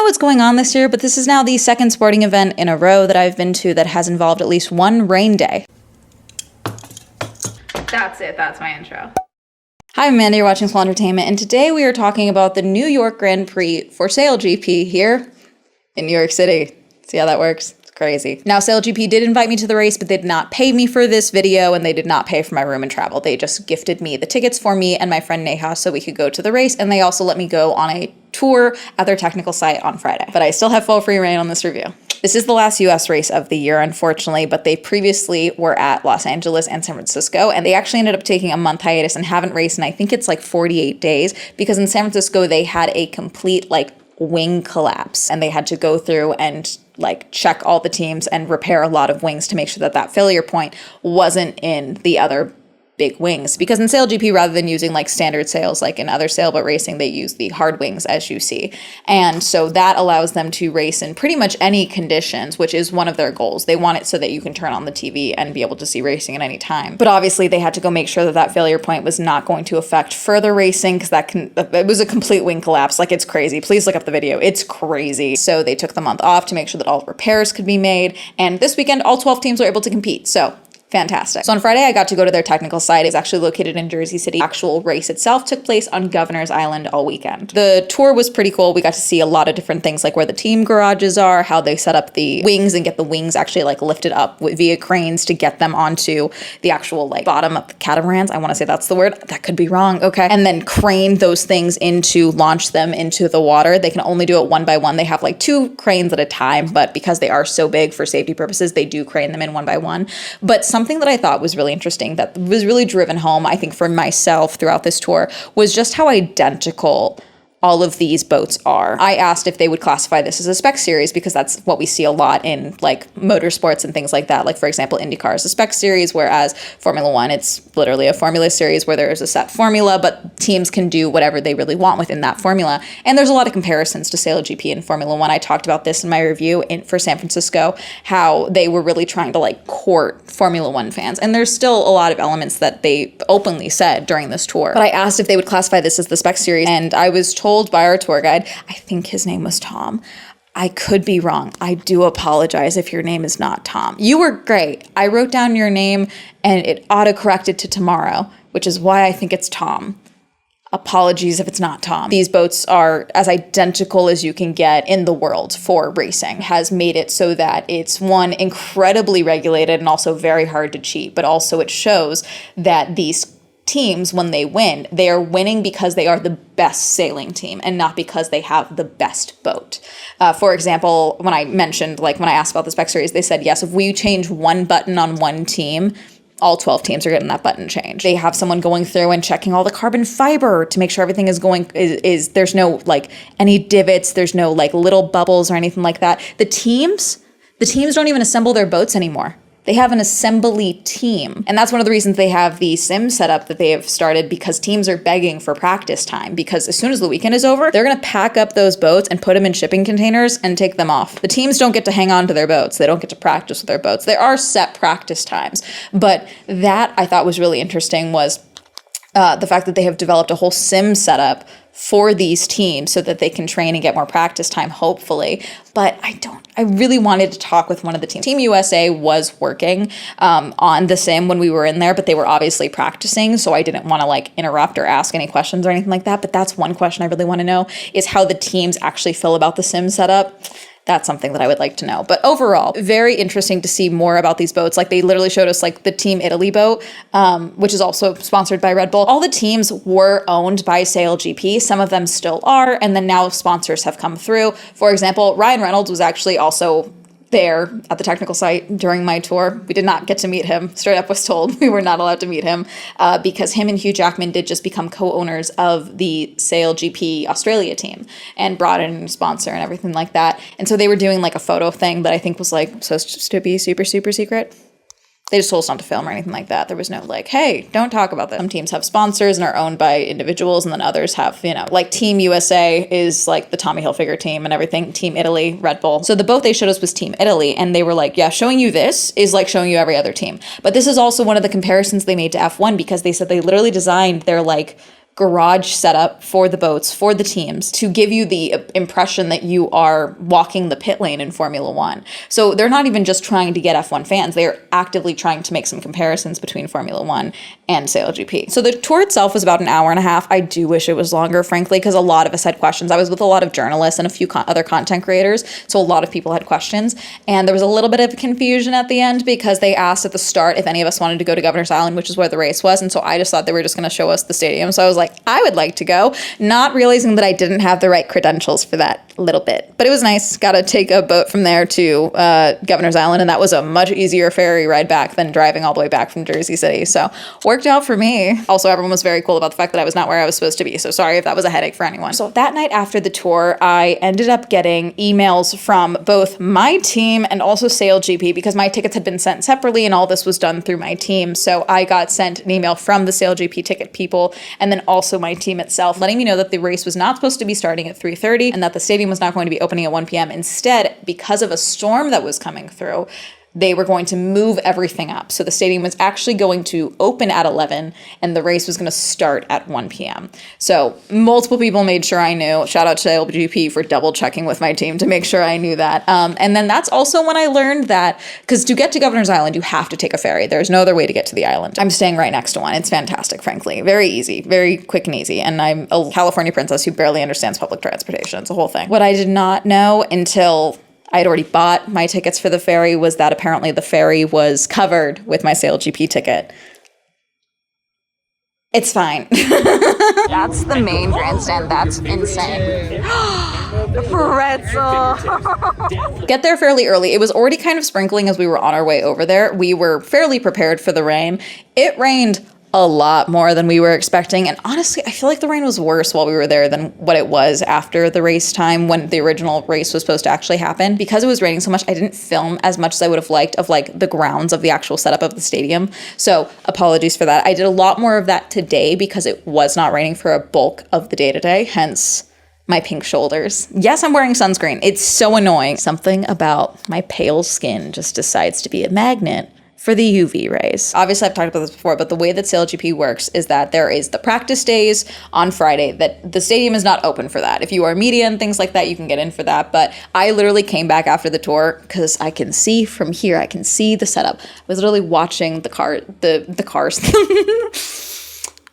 what's going on this year, but this is now the second sporting event in a row that I've been to that has involved at least one rain day. That's it. That's my intro. Hi, I'm Amanda. You're watching Swell Entertainment, and today we are talking about the New York Grand Prix for SailGP here in New York City. See how that works? It's crazy. Now, SailGP did invite me to the race, but they did not pay me for this video, and they did not pay for my room and travel. They just gifted me the tickets for me and my friend Neha so we could go to the race, and they also let me go on a tour at their technical site on Friday. But I still have full free reign on this review. This is the last US race of the year, unfortunately, but they previously were at Los Angeles and San Francisco, and they actually ended up taking a month hiatus and haven't raced in I think it's like 48 days, because in San Francisco they had a complete like wing collapse, and they had to go through and like check all the teams and repair a lot of wings to make sure that that failure point wasn't in the other big wings, because in SailGP, rather than using like standard sails like in other sailboat racing, they use the hard wings, as you see. And so that allows them to race in pretty much any conditions, which is one of their goals. They want it so that you can turn on the TV and be able to see racing at any time. But obviously they had to go make sure that that failure point was not going to affect further racing, because it was a complete wing collapse. Like, it's crazy. Please look up the video. It's crazy. So they took the month off to make sure that all repairs could be made. And this weekend, all 12 teams were able to compete. So fantastic. So on Friday, I got to go to their technical site. It's actually located in Jersey City. The actual race itself took place on Governor's Island all weekend. The tour was pretty cool. We got to see a lot of different things, like where the team garages are, how they set up the wings and get the wings actually like lifted up via cranes to get them onto the actual like bottom of the catamarans. I want to say that's the word. That could be wrong. Okay. And then crane those things launch them into the water. They can only do it one by one. They have like 2 cranes at a time, but because they are so big for safety purposes, they do crane them in one by one. But something that I thought was really interesting, that was really driven home, I think, for myself throughout this tour, was just how identical all of these boats are. I asked if they would classify this as a spec series, because that's what we see a lot in like motorsports and things like that. Like, for example, IndyCar is a spec series, whereas Formula One, it's literally a formula series where there is a set formula, but teams can do whatever they really want within that formula. And there's a lot of comparisons to SailGP and Formula One. I talked about this in my review for San Francisco, how they were really trying to like court Formula One fans. And there's still a lot of elements that they openly said during this tour. But I asked if they would classify this as the spec series, and I was told by our tour guide, I think his name was Tom. I could be wrong. I do apologize if your name is not Tom. You were great. I wrote down your name and it auto-corrected to tomorrow, which is why I think it's Tom. Apologies if it's not Tom. These boats are as identical as you can get in the world for racing. Has made it so that it's, one, incredibly regulated and also very hard to cheat, but also it shows that these teams, when they win, they are winning because they are the best sailing team and not because they have the best boat. For example, when I mentioned, like when I asked about the spec series, they said, yes, if we change one button on one team, all 12 teams are getting that button changed. They have someone going through and checking all the carbon fiber to make sure everything is there's no like any divots, there's no like little bubbles or anything like that. The teams don't even assemble their boats anymore. They have an assembly team. And that's one of the reasons they have the sim setup that they have started, because teams are begging for practice time, because as soon as the weekend is over, they're going to pack up those boats and put them in shipping containers and take them off. The teams don't get to hang on to their boats. They don't get to practice with their boats. There are set practice times. But that I thought was really interesting was the fact that they have developed a whole sim setup for these teams so that they can train and get more practice time, hopefully. But I really wanted to talk with one of the teams. Team USA was working on the sim when we were in there, but they were obviously practicing, so I didn't want to like interrupt or ask any questions or anything like that. But that's one question I really want to know, is how the teams actually feel about the sim setup. That's something that I would like to know. But overall, very interesting to see more about these boats. Like, they literally showed us like the Team Italy boat, which is also sponsored by Red Bull. All the teams were owned by SailGP. Some of them still are. And then now sponsors have come through. For example, Ryan Reynolds was actually also there at the technical site during my tour. We did not get to meet him. Straight up was told we were not allowed to meet him because him and Hugh Jackman did just become co-owners of the SailGP Australia team and brought in a sponsor and everything like that. And so they were doing like a photo thing that I think was like supposed to be super, super secret. They just told us not to film or anything like that. There was no like, hey, don't talk about this. Some teams have sponsors and are owned by individuals, and then others have, like Team USA is like the Tommy Hilfiger team and everything. Team Italy, Red Bull. So the boat they showed us was Team Italy, and they were like, yeah, showing you this is like showing you every other team. But this is also one of the comparisons they made to F1, because they said they literally designed their like garage setup for the boats, for the teams, to give you the impression that you are walking the pit lane in Formula One. So they're not even just trying to get F1 fans, they're actively trying to make some comparisons between Formula One and SailGP. So the tour itself was about an hour and a half. I do wish it was longer, frankly, because a lot of us had questions. I was with a lot of journalists and a few other content creators, so a lot of people had questions. And there was a little bit of confusion at the end because they asked at the start if any of us wanted to go to Governor's Island, which is where the race was. And so I just thought they were just going to show us the stadium. So I was like, I would like to go, not realizing that I didn't have the right credentials for that little bit. But it was nice. Got to take a boat from there to Governor's Island, and that was a much easier ferry ride back than driving all the way back from Jersey City. So worked out for me. Also, everyone was very cool about the fact that I was not where I was supposed to be. So sorry if that was a headache for anyone. So that night after the tour, I ended up getting emails from both my team and also SailGP because my tickets had been sent separately and all this was done through my team. So I got sent an email from the SailGP ticket people and then also my team itself, letting me know that the race was not supposed to be starting at 3:30 and that the stadium was not going to be opening at 1 p.m. Instead, because of a storm that was coming through, they were going to move everything up. So the stadium was actually going to open at 11 and the race was going to start at 1 p.m. So multiple people made sure I knew. Shout out to SailGP for double checking with my team to make sure I knew that. And then that's also when I learned that, because to get to Governor's Island, you have to take a ferry. There's no other way to get to the island. I'm staying right next to one. It's fantastic, frankly. Very easy, very quick and easy. And I'm a California princess who barely understands public transportation. It's a whole thing. What I did not know until I had already bought my tickets for the ferry was that apparently the ferry was covered with my SailGP ticket. It's fine. That's the main grandstand. That's insane. Pretzel. Get there fairly early. It was already kind of sprinkling as we were on our way over there. We were fairly prepared for the rain. It rained a lot more than we were expecting. And honestly, I feel like the rain was worse while we were there than what it was after the race time when the original race was supposed to actually happen. Because it was raining so much, I didn't film as much as I would have liked of like the grounds of the actual setup of the stadium. So apologies for that. I did a lot more of that today because it was not raining for a bulk of the day today, hence my pink shoulders. Yes, I'm wearing sunscreen. It's so annoying. Something about my pale skin just decides to be a magnet for the UV rays. Obviously, I've talked about this before, but the way that SailGP works is that there is the practice days on Friday, that the stadium is not open for that. If you are media and things like that, you can get in for that. But I literally came back after the tour because I can see from here, I can see the setup. I was literally watching the cars.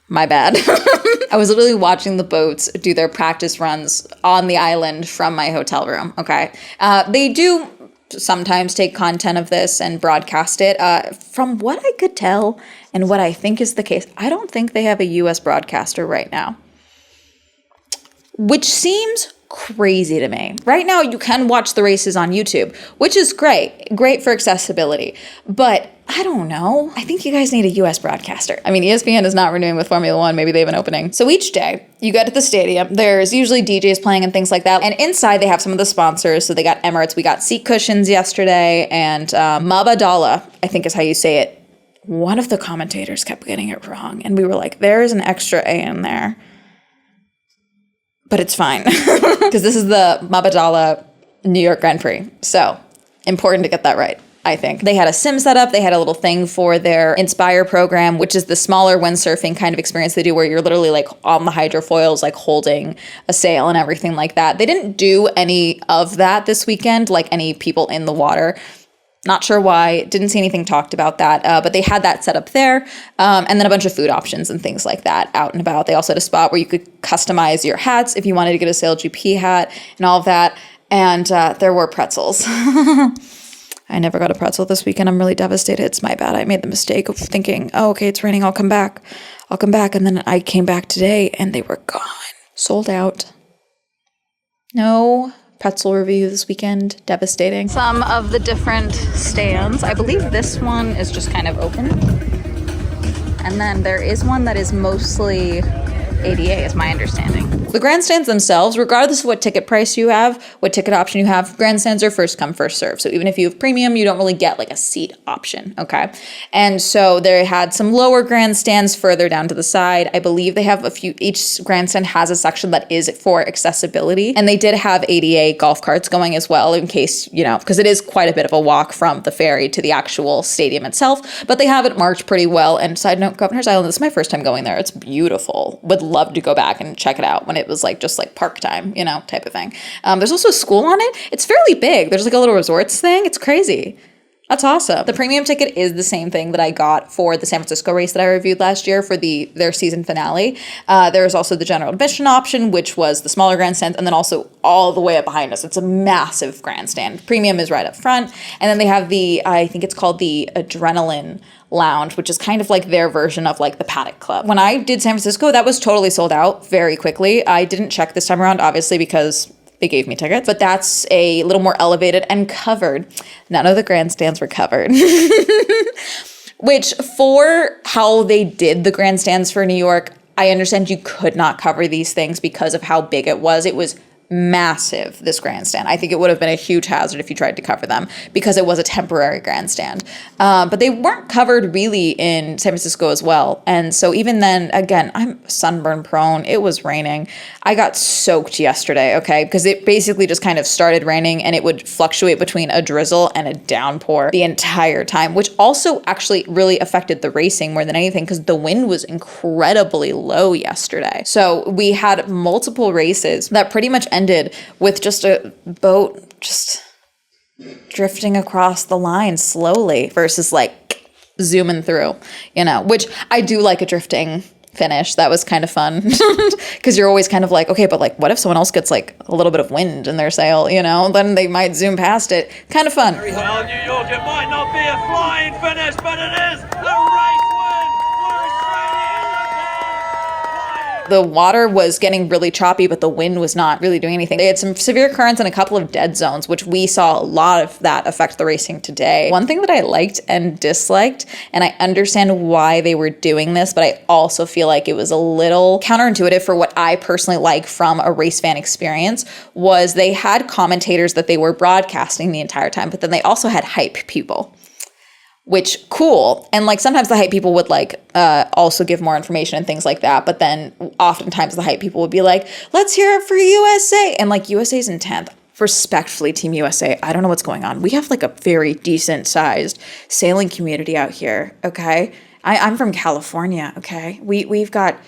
My bad. I was literally watching the boats do their practice runs on the island from my hotel room, okay? They do sometimes take content of this and broadcast it. From what I could tell and what I think is the case, I don't think they have a US broadcaster right now, which seems crazy to me. Right now, you can watch the races on YouTube, which is great for accessibility, but I don't know. I think you guys need a US broadcaster. I mean, ESPN is not renewing with Formula One. Maybe they have an opening. So each day you get to the stadium, there's usually DJs playing and things like that. And inside they have some of the sponsors. So they got Emirates. We got seat cushions yesterday, and Mabadala, I think is how you say it. One of the commentators kept getting it wrong. And we were like, there is an extra A in there. But it's fine because this is the Mabadala New York Grand Prix. So important to get that right, I think. They had a sim setup. They had a little thing for their Inspire program, which is the smaller windsurfing kind of experience they do where you're literally like on the hydrofoils, like holding a sail and everything like that. They didn't do any of that this weekend, like any people in the water. Not sure why. Didn't see anything talked about that, but they had that set up there. And then a bunch of food options and things like that out and about. They also had a spot where you could customize your hats if you wanted to get a SailGP hat and all of that. And there were pretzels. I never got a pretzel this weekend. I'm really devastated. It's my bad. I made the mistake of thinking, oh, okay, it's raining. I'll come back. And then I came back today and they were gone. Sold out. No pretzel review this weekend. Devastating. Some of the different stands. I believe this one is just kind of open. And then there is one that is mostly ADA, is my understanding. the grandstands themselves, regardless of what ticket price you have, what ticket option you have, grandstands are first come, first serve. So even if you have premium, you don't really get like a seat option, okay? And so they had some lower grandstands further down to the side. I believe they have a few, each grandstand has a section that is for accessibility. And they did have ADA golf carts going as well in case, you know, because it is quite a bit of a walk from the ferry to the actual stadium itself, but they have it marked pretty well. And side note, Governor's Island, this is my first time going there. It's beautiful. Would love to go back and check it out when it was like just like park time, you know, type of thing. There's also a school on it. It's fairly big. There's like a little resorts thing. It's crazy. That's awesome. The premium ticket is the same thing that I got for the San Francisco race that I reviewed last year for their season finale. There's also the general admission option, which was the smaller grandstand, and then also all the way up behind us. It's a massive grandstand. Premium is right up front. And then they have I think it's called the Adrenaline Lounge, which is kind of like their version of like the Paddock Club. When I did San Francisco, that was totally sold out very quickly. I didn't check this time around, obviously, because they gave me tickets, but that's a little more elevated and covered. None of the grandstands were covered. Which, for how they did the grandstands for New York, I understand you could not cover these things because of how big it was. It was massive, this grandstand. I think it would have been a huge hazard if you tried to cover them because it was a temporary grandstand. But they weren't covered really in San Francisco as well. And so even then, again, I'm sunburn prone. It was raining. I got soaked yesterday, okay? Because it basically just kind of started raining and it would fluctuate between a drizzle and a downpour the entire time, which also actually really affected the racing more than anything because the wind was incredibly low yesterday. So we had multiple races that pretty much ended with just a boat just drifting across the line slowly versus like zooming through, you know, which I do like a drifting finish. That was kind of fun because you're always kind of like, okay, but like what if someone else gets like a little bit of wind in their sail, you know, then they might zoom past it. Kind of fun. Well, New York, it might not be a flying finish, but it is a race win for Australia. The water was getting really choppy, but the wind was not really doing anything. They had some severe currents and a couple of dead zones, which we saw a lot of that affect the racing today. One thing that I liked and disliked, and I understand why they were doing this, but I also feel like it was a little counterintuitive for what I personally like from a race fan experience, was they had commentators that they were broadcasting the entire time, but then they also had hype people. Which, cool. And like sometimes the hype people would like also give more information and things like that. But then oftentimes the hype people would be like, let's hear it for USA. And like USA's in 10th. Respectfully, Team USA, I don't know what's going on. We have like a very decent sized sailing community out here. Okay. I'm from California. Okay. We've got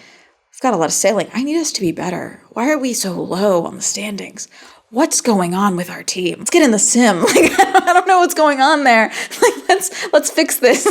a lot of sailing. I need us to be better. Why are we so low on the standings? What's going on with our team? Let's get in the sim. Like, I don't know what's going on there. Like, let's fix this.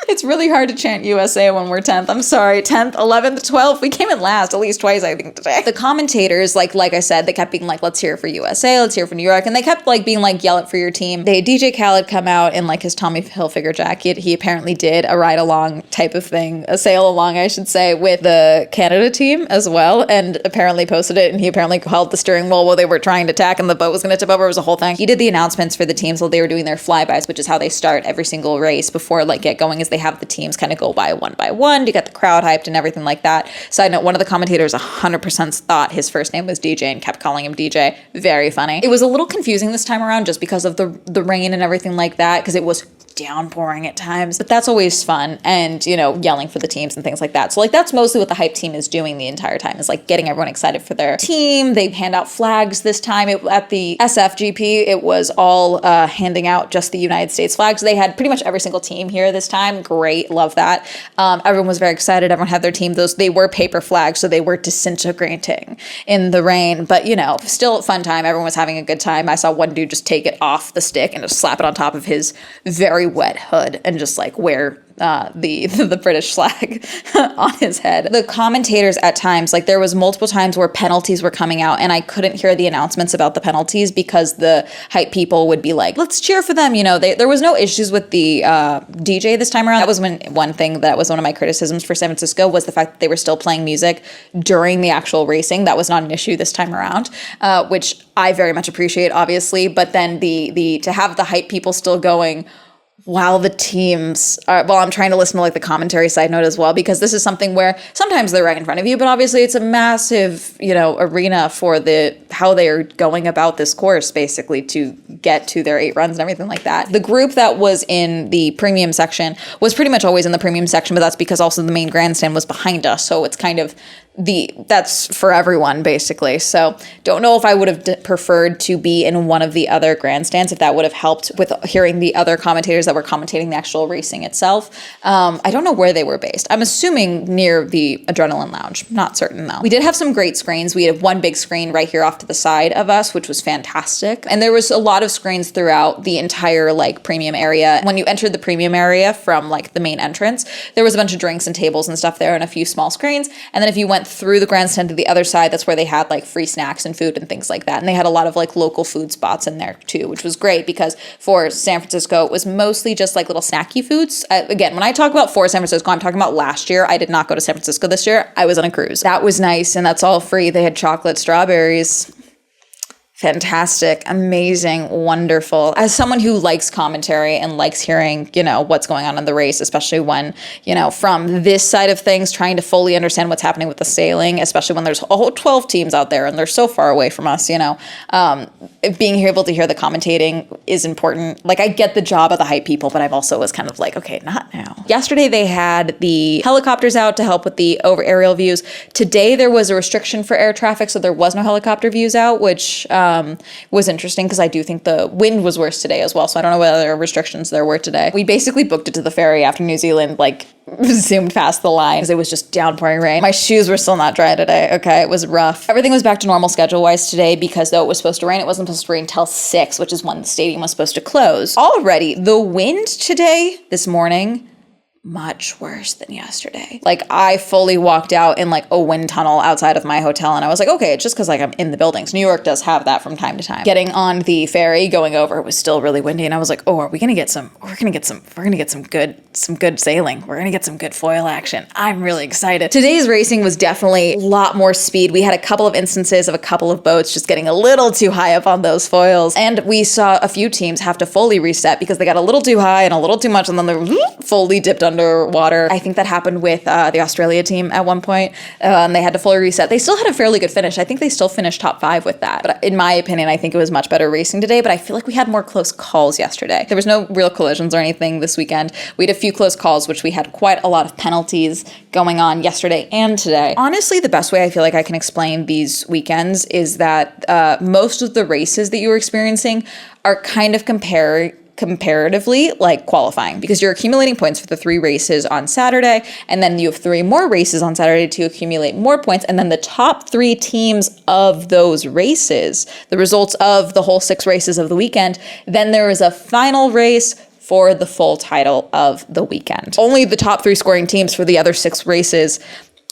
It's really hard to chant USA when we're 10th. I'm sorry, 10th, 11th, 12th. We came in last at least twice, I think, today. The commentators, like I said, they kept being like, let's hear it for USA, let's hear it for New York. And they kept like being like, yell it for your team. They had DJ Khaled come out in like his Tommy Hilfiger jacket. He apparently did a ride along type of thing, a sail along, I should say, with the Canada team as well. And apparently posted it. And he apparently held the steering wheel while they were trying to tack and the boat was going to tip over. It was a whole thing. He did the announcements for the teams while they were doing their flybys, which is how they start every single race before like get going, is they have the teams kind of go by one to get the crowd hyped and everything like that. Side note, one of the commentators 100% thought his first name was DJ and kept calling him DJ. Very funny. It was a little confusing this time around just because of the rain and everything like that, because it was downpouring at times, but that's always fun. And, you know, yelling for the teams and things like that. So like that's mostly what the hype team is doing the entire time, is like getting everyone excited for their team. They hand out flags this time. At the SFGP, it was all handing out just the United States flags. They had pretty much every single team here this time. Great. Love that. Everyone was very excited. Everyone had their team. They were paper flags, so they were disintegrating in the rain, but you know, still a fun time. Everyone was having a good time. I saw one dude just take it off the stick and just slap it on top of his very wet hood and just like wear the British flag on his head. The commentators at times, like there was multiple times where penalties were coming out and I couldn't hear the announcements about the penalties because the hype people would be like, let's cheer for them. You know, there was no issues with the DJ this time around. That was one thing that was one of my criticisms for San Francisco, was the fact that they were still playing music during the actual racing. That was not an issue this time around, which I very much appreciate, obviously. But then to have the hype people still going while the teams are, well, I'm trying to listen to like the commentary side note as well, because this is something where sometimes they're right in front of you, but obviously it's a massive, arena for how they are going about this course, basically, to get to their 8 runs and everything like that. The group that was in the premium section was pretty much always in the premium section, but that's because also the main grandstand was behind us. So it's kind of that's for everyone, basically. So don't know if I would have preferred to be in one of the other grandstands, if that would have helped with hearing the other commentators that were commentating the actual racing itself. I don't know where they were based. I'm assuming near the Adrenaline Lounge. Not certain though. We did have some great screens. We had one big screen right here off to the side of us, which was fantastic. And there was a lot of screens throughout the entire like premium area. When you entered the premium area from like the main entrance, there was a bunch of drinks and tables and stuff there and a few small screens. And then if you went through the grandstand to the other side, that's where they had like free snacks and food and things like that. And they had a lot of like local food spots in there too, which was great because for San Francisco, it was mostly just like little snacky foods. Again, when I talk about for San Francisco, I'm talking about last year. I did not go to San Francisco this year. I was on a cruise. That was nice, and that's all free. They had chocolate strawberries. Fantastic, amazing, wonderful. As someone who likes commentary and likes hearing, what's going on in the race, especially when, from this side of things, trying to fully understand what's happening with the sailing, especially when there's a whole 12 teams out there and they're so far away from us, being able to hear the commentating is important. Like, I get the job of the hype people, but I've also was kind of like, okay, not now. Yesterday, they had the helicopters out to help with the over aerial views. Today, there was a restriction for air traffic, so there was no helicopter views out, which was interesting because I do think the wind was worse today as well. So I don't know what other restrictions there were today. We basically booked it to the ferry after New Zealand, zoomed past the line because it was just downpouring rain. My shoes were still not dry today. Okay, it was rough. Everything was back to normal schedule-wise today because though it was supposed to rain, it wasn't supposed to rain till 6, which is when the stadium was supposed to close. Already, the wind today, this morning, much worse than yesterday. I fully walked out in a wind tunnel outside of my hotel, and I was like, okay, it's just because I'm in the buildings. New York does have that from time to time. Getting on the ferry, going over, it was still really windy, and I was like, oh, we're gonna get some good sailing. We're gonna get some good foil action. I'm really excited. Today's racing was definitely a lot more speed. We had a couple of instances of a couple of boats just getting a little too high up on those foils, and we saw a few teams have to fully reset because they got a little too high and a little too much, and then they fully dipped underwater. I think that happened with the Australia team at one point, and they had to fully reset. They still had a fairly good finish. I think they still finished top 5 with that. But in my opinion, I think it was much better racing today, but I feel like we had more close calls yesterday. There was no real collisions or anything this weekend. We had a few close calls, which we had quite a lot of penalties going on yesterday and today. Honestly, the best way I feel like I can explain these weekends is that most of the races that you were experiencing are kind of comparatively like qualifying, because you're accumulating points for the 3 races on Saturday, and then you have 3 more races on Saturday to accumulate more points, and then the top 3 teams of those races, the results of the whole 6 races of the weekend, then there is a final race for the full title of the weekend. Only the top 3 scoring teams for the other 6 races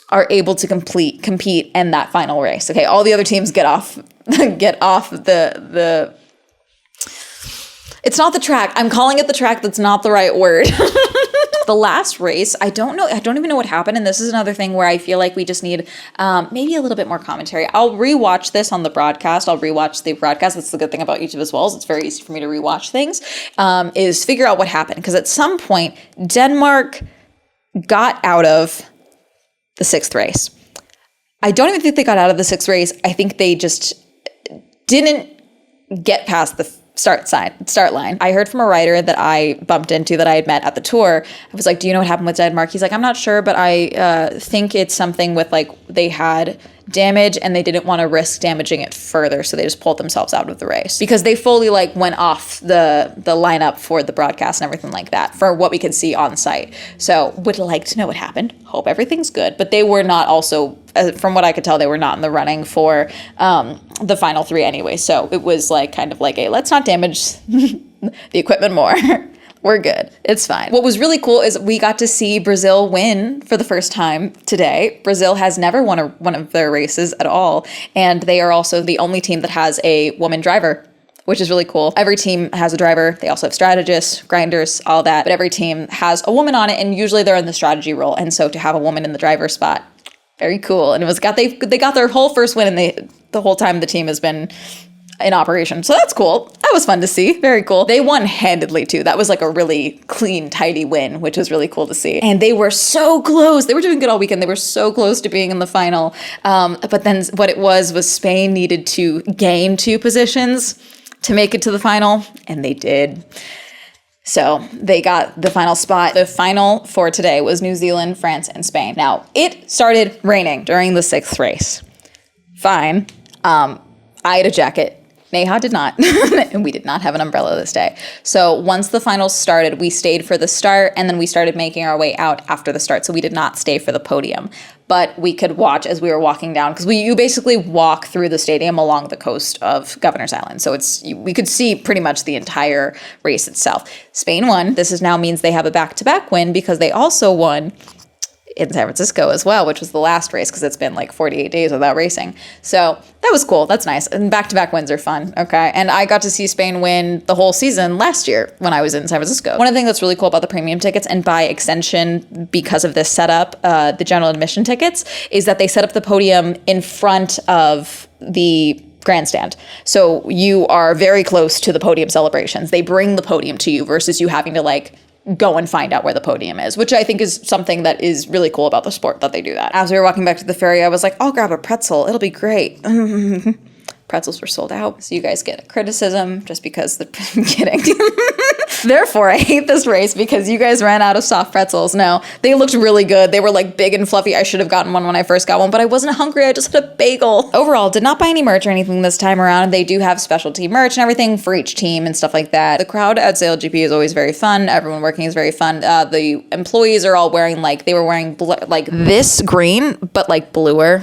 are able to compete in that final race. Okay, all the other teams get off the it's not the track. I'm calling it the track. That's not the right word. The last race, I don't even know what happened. And this is another thing where I feel like we just need maybe a little bit more commentary. I'll rewatch this on the broadcast. I'll rewatch the broadcast. That's the good thing about each of us wells. It's very easy for me to rewatch things, is figure out what happened. Because at some point, Denmark got out of the 6th race. I don't even think they got out of the 6th race. I think they just didn't get past the start line. I heard from a writer that I bumped into that I had met at the tour. I was like, do you know what happened with Denmark? He's like, I'm not sure, but I think it's something with they had damage and they didn't want to risk damaging it further, so they just pulled themselves out of the race because they fully went off the lineup for the broadcast and everything like that for what we could see on site. So would like to know what happened. Hope everything's good, but they were not also, from what I could tell, they were not in the running for the final 3 anyway. So it was hey, let's not damage the equipment more. We're good. It's fine. What was really cool is we got to see Brazil win for the first time today. Brazil has never won one of their races at all. And they are also the only team that has a woman driver, which is really cool. Every team has a driver. They also have strategists, grinders, all that. But every team has a woman on it, and usually they're in the strategy role. And so to have a woman in the driver's spot, very cool. And they got their whole first win, and the whole time the team has been in operation. So that's cool. That was fun to see. Very cool. They won handedly too. That was like a really clean, tidy win, which was really cool to see. And they were so close. They were doing good all weekend. They were so close to being in the final. But then what it was Spain needed to gain 2 positions to make it to the final, and they did. So they got the final spot. The final for today was New Zealand, France, and Spain. Now, it started raining during the 6th race. Fine. I had a jacket. Neha did not, and we did not have an umbrella this day. So once the finals started, we stayed for the start, and then we started making our way out after the start. So we did not stay for the podium, but we could watch as we were walking down, because you basically walk through the stadium along the coast of Governor's Island. So we could see pretty much the entire race itself. Spain won. This now means they have a back-to-back win, because they also won in San Francisco as well, which was the last race, because it's been like 48 days without racing. So that was cool. That's nice. And back-to-back wins are fun. Okay. And I got to see Spain win the whole season last year when I was in San Francisco. One of the things that's really cool about the premium tickets, and by extension, because of this setup, the general admission tickets, is that they set up the podium in front of the grandstand. So you are very close to the podium celebrations. They bring the podium to you versus you having to like go and find out where the podium is, which I think is something that is really cool about the sport, that they do that. As we were walking back to the ferry, I was like, I'll grab a pretzel. It'll be great. Pretzels were sold out. So you guys get a criticism just because I'm kidding. Therefore, I hate this race because you guys ran out of soft pretzels. No, they looked really good. They were like big and fluffy. I should have gotten one when I first got one, but I wasn't hungry. I just had a bagel. Overall, did not buy any merch or anything this time around. They do have specialty merch and everything for each team and stuff like that. The crowd at SailGP is always very fun. Everyone working is very fun. The employees are all wearing they were wearing like this green, but like bluer.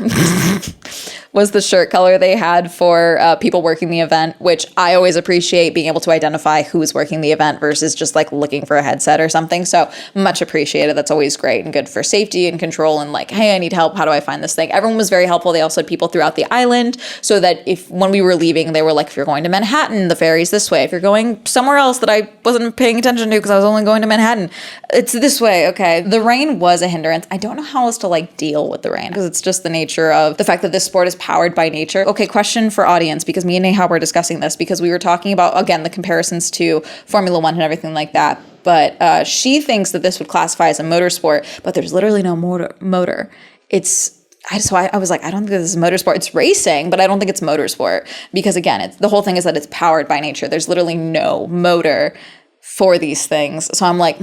Was the shirt color they had for people working the event, which I always appreciate, being able to identify who's working the event versus just like looking for a headset or something. So much appreciated. That's always great and good for safety and control and like, hey, I need help. How do I find this thing? Everyone was very helpful. They also had people throughout the island so that when we were leaving, they were like, if you're going to Manhattan, the ferry's this way. If you're going somewhere else that I wasn't paying attention to because I was only going to Manhattan, it's this way. Okay. The rain was a hindrance. I don't know how else to like deal with the rain because it's just the nature of the fact that this sport is powered by nature. Okay, question for audience, because me and Neha were discussing this because we were talking about, again, the comparisons to Formula One and everything like that. But she thinks that this would classify as a motorsport, but there's literally no motor. I was like, I don't think this is motorsport. It's racing, but I don't think it's motorsport because, again, the whole thing is that it's powered by nature. There's literally no motor for these things. So I'm like,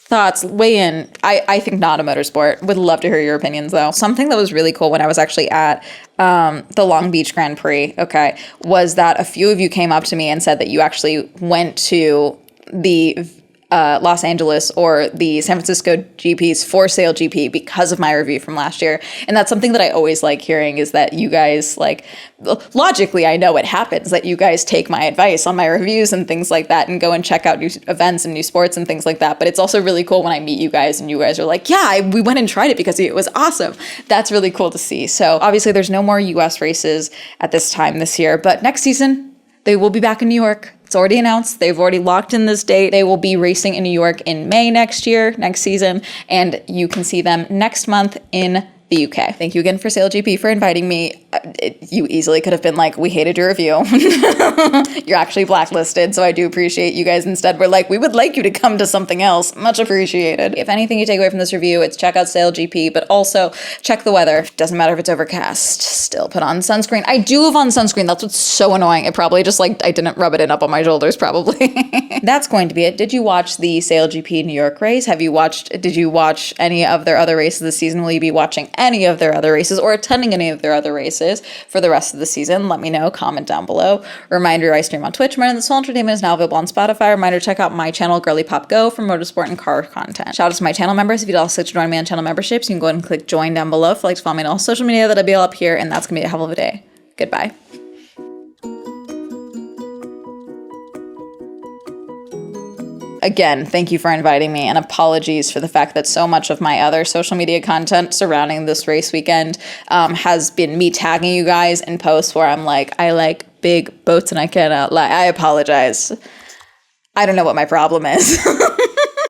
thoughts, weigh in. I think not a motorsport. Would love to hear your opinions, though. Something that was really cool when I was actually at the Long Beach Grand Prix, was that a few of you came up to me and said that you actually went to the Los Angeles or the San Francisco GPs for SailGP because of my review from last year. And that's something that I always like hearing, is that you guys, like, logically, I know it happens that you guys take my advice on my reviews and things like that and go and check out new events and new sports and things like that. But it's also really cool when I meet you guys and you guys are like, yeah, we went and tried it because it was awesome. That's really cool to see. So obviously there's no more US races at this time this year, but next season they will be back in New York. It's already announced. They've already locked in this date. They will be racing in New York in May next season, and you can see them next month in the UK. Thank you again for SailGP for inviting me. You easily could have been like, we hated your review. You're actually blacklisted, so I do appreciate you guys instead were like, we would like you to come to something else. Much appreciated. If anything you take away from this review, it's check out SailGP, but also check the weather. Doesn't matter if it's overcast, still put on sunscreen. I do have on sunscreen. That's what's so annoying. It probably just I didn't rub it in up on my shoulders probably. That's going to be it. Did you watch the SailGP New York race? Did you watch any of their other races this season? Will you be watching any of their other races or attending any of their other races for the rest of the season? Let me know. Comment down below. Reminder, I stream on Twitch. Reminder that Swell Entertainment is now available on Spotify. Reminder, check out my channel, Girly Pop Go, for motorsport and car content. Shout out to my channel members. If you'd also like to join me on channel memberships, you can go ahead and click join down below. If you'd like to follow me on all social media, that'll be all up here, and that's going to be a hell of a day. Goodbye. Again, thank you for inviting me, and apologies for the fact that so much of my other social media content surrounding this race weekend has been me tagging you guys in posts where I'm like, I like big boats and I cannot lie. I apologize. I don't know what my problem is.